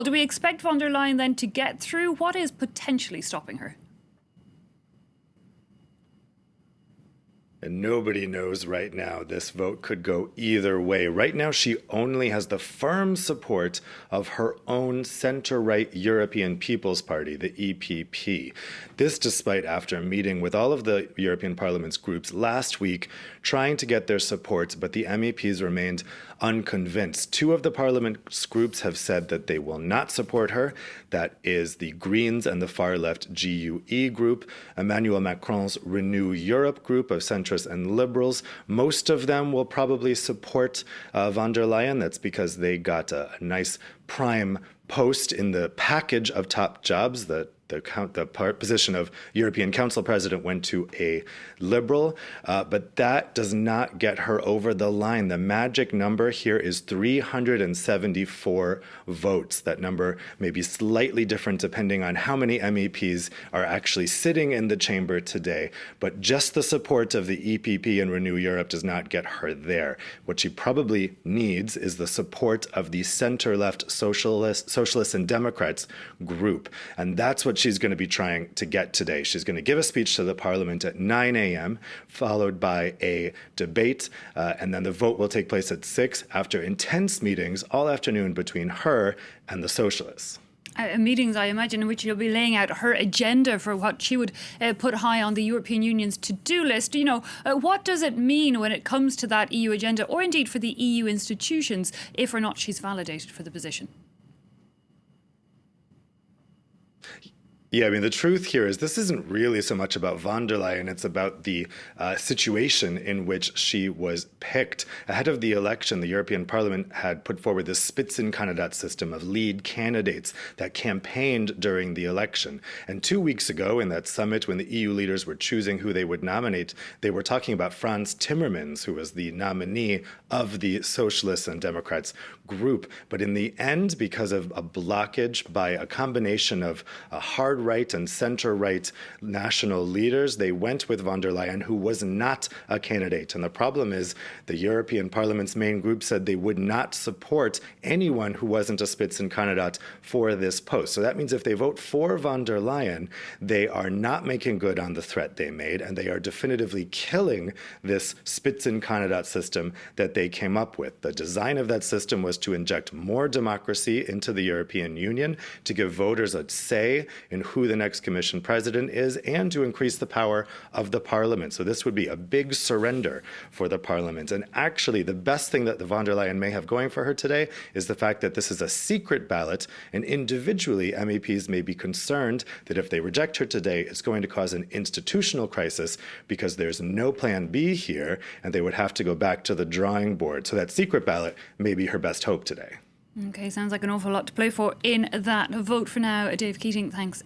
Do we expect von der Leyen then to get through? What is potentially stopping her? And nobody knows right now. This vote could go either way. Right now, she only has the firm support of her own center-right European People's Party, the EPP. This despite after meeting with all of the European Parliament's groups last week, trying to get their support, but the MEPs remained unconvinced. Two of the Parliament's groups have said that they will not support her. That is the Greens and the far-left GUE group, Emmanuel Macron's Renew Europe group of centrists and liberals. Most of them will probably support von der Leyen. That's because they got a nice prime post in the package of top jobs. The position of European Council President went to a liberal, but that does not get her over the line. The magic number here is 374 votes. That number may be slightly different depending on how many MEPs are actually sitting in the chamber today, but just the support of the EPP and Renew Europe does not get her there. What she probably needs is the support of the center-left Socialists and Democrats group, and that's what she's going to be trying to get today. She's going to give a speech to the Parliament at 9 a.m., followed by a debate, and then the vote will take place at 6 after intense meetings all afternoon between her and the Socialists. Meetings, I imagine, in which you'll be laying out her agenda for what she would put high on the European Union's to-do list. What does it mean when it comes to that EU agenda, or indeed for the EU institutions, if or not she's validated for the position? Yeah, I mean, the truth here is this isn't really so much about von der Leyen. It's about the situation in which she was picked. Ahead of the election, the European Parliament had put forward this Spitzenkandidat system of lead candidates that campaigned during the election. And 2 weeks ago, in that summit, when the EU leaders were choosing who they would nominate, they were talking about Frans Timmermans, who was the nominee of the Socialists and Democrats group. But in the end, because of a blockage by a combination of a hard right and center-right national leaders, they went with von der Leyen, who was not a candidate. And the problem is the European Parliament's main group said they would not support anyone who wasn't a Spitzenkandidat for this post. So that means if they vote for von der Leyen, they are not making good on the threat they made, and they are definitively killing this Spitzenkandidat system that they came up with. The design of that system was to inject more democracy into the European Union, to give voters a say in who the next Commission president is, and to increase the power of the Parliament. So this would be a big surrender for the Parliament. And actually, the best thing that the von der Leyen may have going for her today is the fact that this is a secret ballot, and individually, MEPs may be concerned that if they reject her today, it's going to cause an institutional crisis because there's no plan B here, and they would have to go back to the drawing board. So that secret ballot may be her best hope today. Okay, sounds like an awful lot to play for in that vote. For now, Dave Keating, thanks.